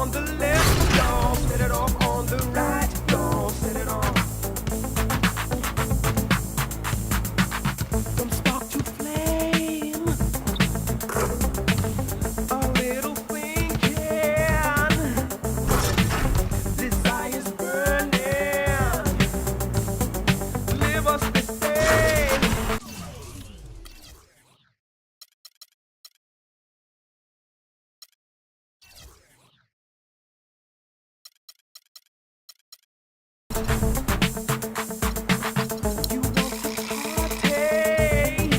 on the left, y'all. Set it off on the right, y'all. Set it off. From spark to flame, a little thinking. Desire's burning. Live us the same. You want to party?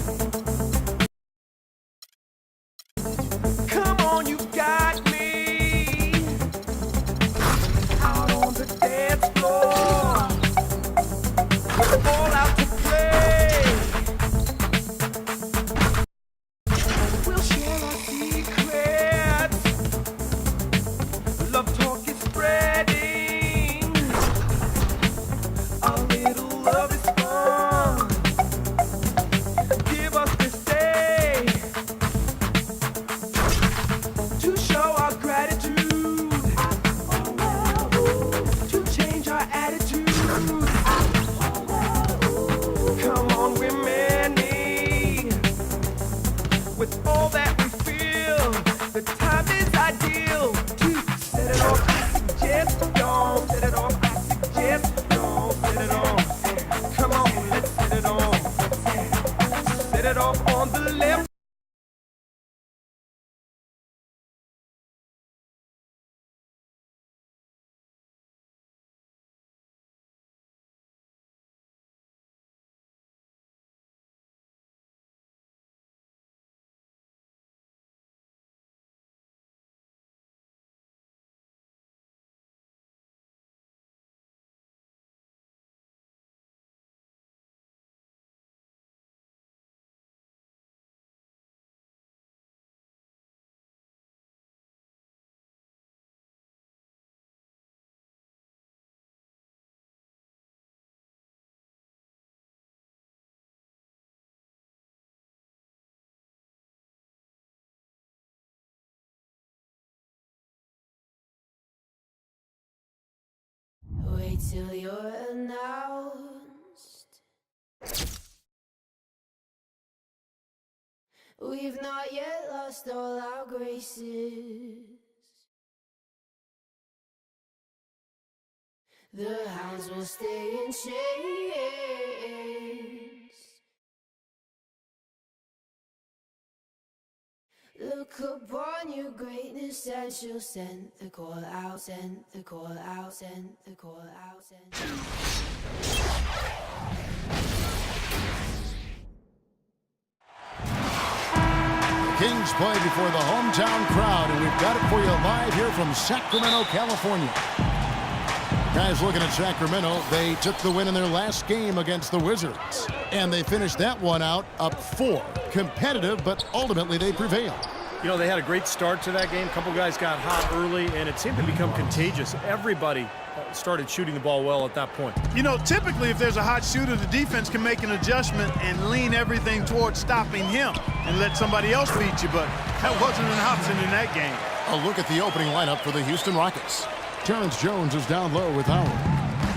Come on, you got me out on the dance floor. We're all out to play. We'll share our secrets. Love talk is spreading. A little love is fun. Give us this day to show our gratitude, to change our attitude. Come on, we're many. With all that we feel, the time is ideal to set it off. I suggest, y'all, set it off. I suggest, y'all, set it off. Come on, let's set it off. Set it off on the left. Wait till you're announced. We've not yet lost all our graces. The hounds will stay in chains. Look upon your greatness and she'll send the call out, send the call out, send the call out, send. Kings play before the hometown crowd, and we've got it for you live here from Sacramento, California. Guys, looking at Sacramento, they took the win in their last game against the Wizards, and they finished that one out up 4. Competitive, but ultimately they prevailed. You know, they had a great start to that game. A couple guys got hot early, and it seemed to become contagious. Everybody started shooting the ball well at that point. You know, typically if there's a hot shooter, the defense can make an adjustment and lean everything towards stopping him and let somebody else beat you, but that wasn't an option in that game. A look at the opening lineup for the Houston Rockets. Terrence Jones is down low with Howard.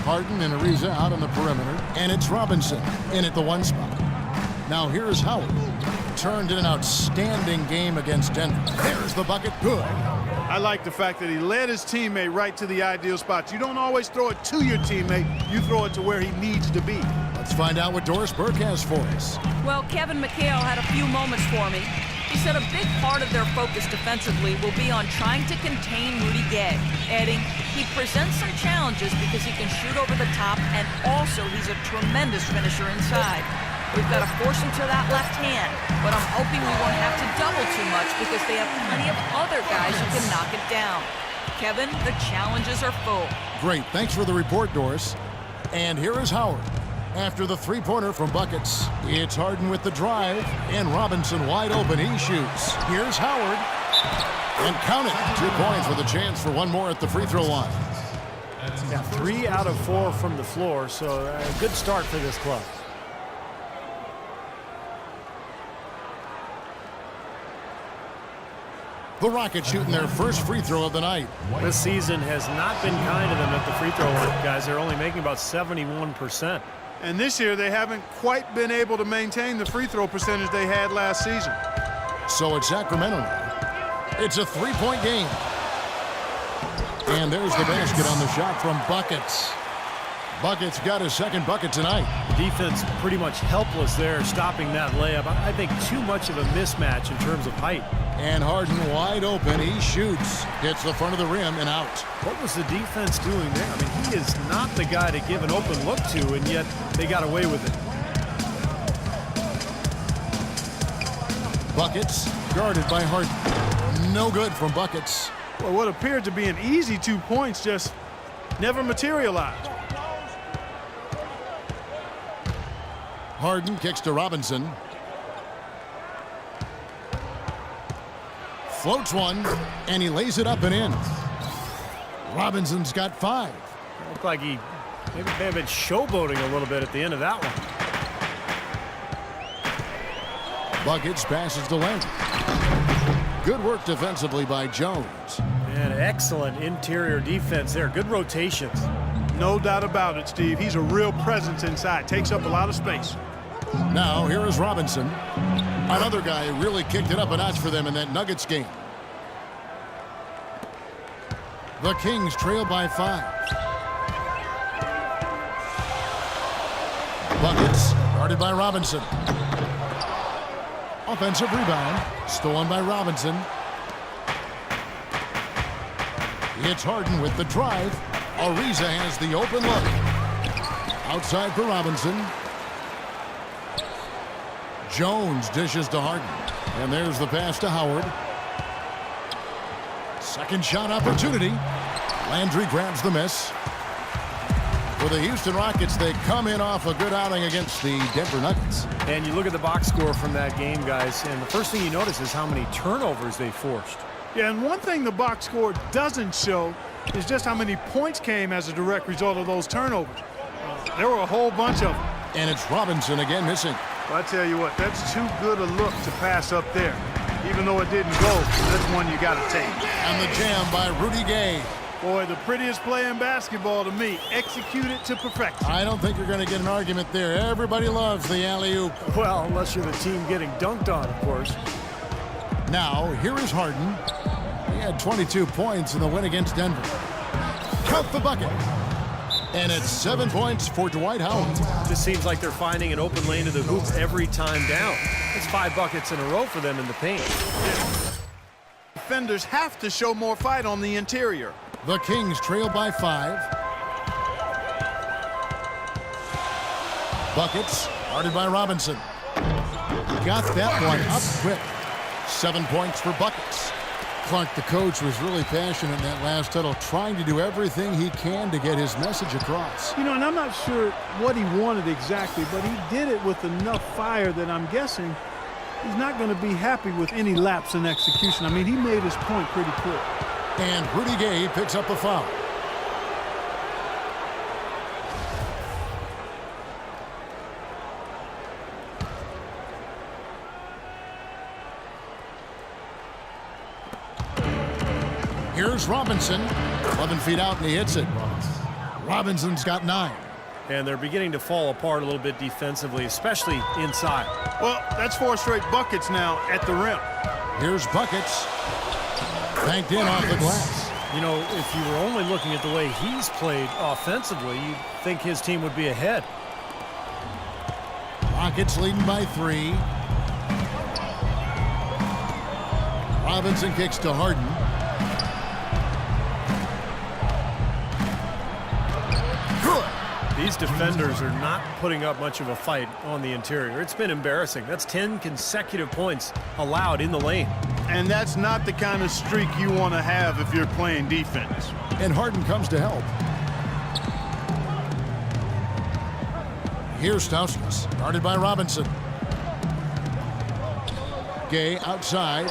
Harden and Ariza out on the perimeter, and it's Robinson in at the 1 spot. Now here's Howard. Turned in an outstanding game against Denver. There's the bucket. Good. I like the fact that he led his teammate right to the ideal spot. You don't always throw it to your teammate. You throw it to where he needs to be. Let's find out what Doris Burke has for us. Well, Kevin McHale had a few moments for me. He said a big part of their focus defensively will be on trying to contain Rudy Gay, adding he presents some challenges because he can shoot over the top and also he's a tremendous finisher inside. We've got to force him to that left hand, but I'm hoping we won't have to double too much because they have plenty of other guys who can knock it down. Kevin, the challenges are full. Great. Thanks for the report, Doris. And here is Howard. After the three-pointer from Buckets, it's Harden with the drive, and Robinson wide open. He shoots. Here's Howard. And count it. 2 points with a chance for one more at the free throw line. Yeah, 3 out of 4 from the floor, so a good start for this club. The Rockets shooting their first free throw of the night. This season has not been kind to them at the free throw line, guys. They're only making about 71%. And this year, they haven't quite been able to maintain the free throw percentage they had last season. So it's Sacramento now. It's a three-point game. And there's the basket on the shot from Buckets. Buckets got his second bucket tonight. Defense pretty much helpless there, stopping that layup. I think too much of a mismatch in terms of height. And Harden wide open. He shoots. Hits the front of the rim and out. What was the defense doing there? I mean, he is not the guy to give an open look to, and yet they got away with it. Buckets guarded by Harden. No good from Buckets. Well, what appeared to be an easy 2 points just never materialized. Harden kicks to Robinson. Floats one, and he lays it up and in. Robinson's got 5. Looked like he maybe may have been showboating a little bit at the end of that one. Buckets passes to Landry. Good work defensively by Jones. And excellent interior defense there. Good rotations. No doubt about it, Steve. He's a real presence inside. Takes up a lot of space. Now, here is Robinson. Another guy who really kicked it up a notch for them in that Nuggets game. The Kings trail by 5. Buckets guarded by Robinson. Offensive rebound. Stolen by Robinson. It's Harden with the drive. Ariza has the open look. Outside for Robinson. Jones dishes to Harden. And there's the pass to Howard. Second shot opportunity. Landry grabs the miss. For the Houston Rockets, they come in off a good outing against the Denver Nuggets. And you look at the box score from that game, guys, and the first thing you notice is how many turnovers they forced. Yeah, and one thing the box score doesn't show is just how many points came as a direct result of those turnovers. There were a whole bunch of them. And it's Robinson again missing. Well, I tell you what, that's too good a look to pass up there. Even though it didn't go, that's one you got to take. And the jam by Rudy Gay. Boy, the prettiest play in basketball to me. Executed to perfection. I don't think you're going to get an argument there. Everybody loves the alley-oop. Well, unless you're the team getting dunked on, of course. Now, here is Harden. He had 22 points in the win against Denver. Count the bucket. And it's 7 points for Dwight Howard. Just seems like they're finding an open lane to the hoop every time down. It's 5 buckets in a row for them in the paint. Defenders have to show more fight on the interior. The Kings trail by 5. Buckets guarded by Robinson. Got that one up quick. 7 points for Buckets. Clark, the coach, was really passionate in that last huddle, trying to do everything he can to get his message across. You know, and I'm not sure what he wanted exactly, but he did it with enough fire that I'm guessing he's not going to be happy with any lapse in execution. I mean, he made his point pretty clear. And Rudy Gay picks up a foul. Here's Robinson. 11 feet out, and he hits it. Robinson's got 9. And they're beginning to fall apart a little bit defensively, especially inside. Well, that's 4 straight buckets now at the rim. Here's Buckets. Banked in off the glass. You know, if you were only looking at the way he's played offensively, you'd think his team would be ahead. Rockets leading by 3. Robinson kicks to Harden. These defenders are not putting up much of a fight on the interior. It's been embarrassing. That's 10 consecutive points allowed in the lane. And that's not the kind of streak you want to have if you're playing defense. And Harden comes to help. Here's Stauskas, guarded by Robinson. Gay outside.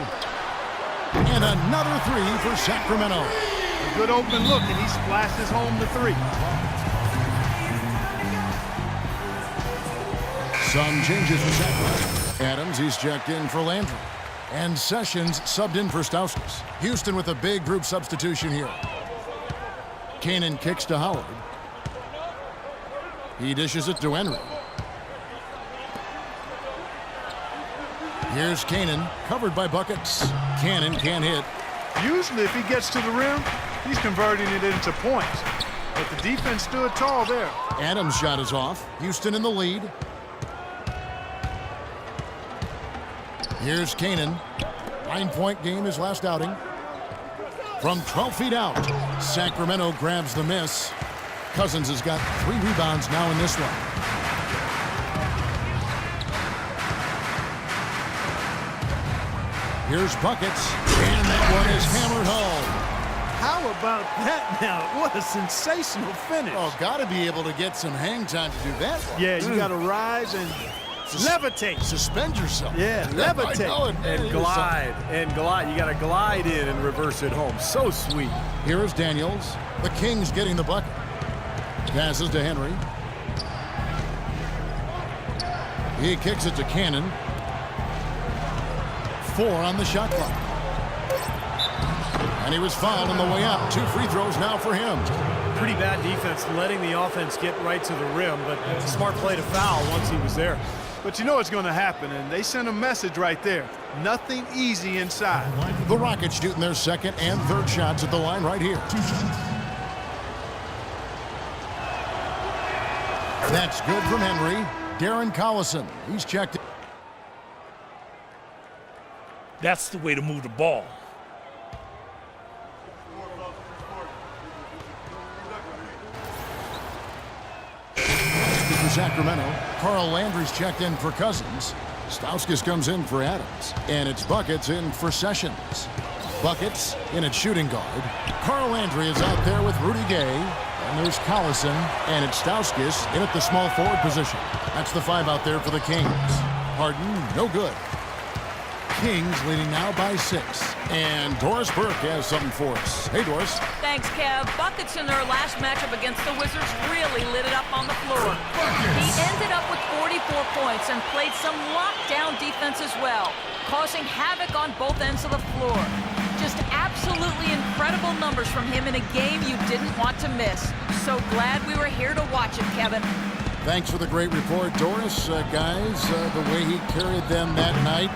And another 3 for Sacramento. A good open look, and he splashes home the 3. Some changes for Sacramento. Adams, he's checked in for Landry. And Sessions subbed in for Stauskas. Houston with a big group substitution here. Kanan kicks to Howard. He dishes it to Henry. Here's Kanan, covered by Buckets. Cannon can't hit. Usually if he gets to the rim, he's converting it into points. But the defense stood tall there. Adams' shot is off. Houston in the lead. Here's Kanan. 9-point game his last outing. From 12 feet out, Sacramento grabs the miss. Cousins has got 3 rebounds now in this one. Here's Buckets, and that one is hammered home. How about that now? What a sensational finish. Oh, got to be able to get some hang time to do that one. Yeah, you got to rise and levitate. Suspend yourself. Yeah, levitate. And glide. And glide. You got to glide in and reverse it home. So sweet. Here is Daniels. The Kings getting the bucket. Passes to Henry. He kicks it to Cannon. 4 on the shot clock. And he was fouled on the way out. 2 free throws now for him. Pretty bad defense letting the offense get right to the rim, but it's a smart play to foul once he was there. But you know what's going to happen, and they sent a message right there. Nothing easy inside. The Rockets shooting their second and third shots at the line right here. That's good from Henry. Darren Collison, he's checked. That's the way to move the ball. For Sacramento, Carl Landry's checked in for Cousins. Stauskas comes in for Adams. And it's Buckets in for Sessions. Buckets in at shooting guard. Carl Landry is out there with Rudy Gay. And there's Collison. And it's Stauskas in at the small forward position. That's the 5 out there for the Kings. Harden, no good. Kings leading now by 6. And Doris Burke has something for us. Hey, Doris. Thanks, Kev. Buckets in their last matchup against the Wizards really lit it up on the floor. He ended up with 44 points and played some lockdown defense as well, causing havoc on both ends of the floor. Just absolutely incredible numbers from him in a game you didn't want to miss. So glad we were here to watch it, Kevin. Thanks for the great report, Doris. Guys, the way he carried them that night,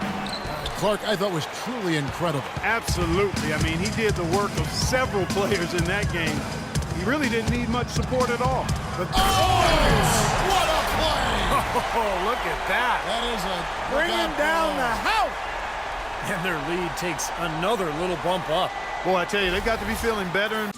Clark, I thought was truly incredible. Absolutely. I mean, he did the work of several players in that game. He really didn't need much support at all. But what a play! Oh, look at that. That is a bringing down the house. And their lead takes another little bump up. Boy, I tell you, they got to be feeling better.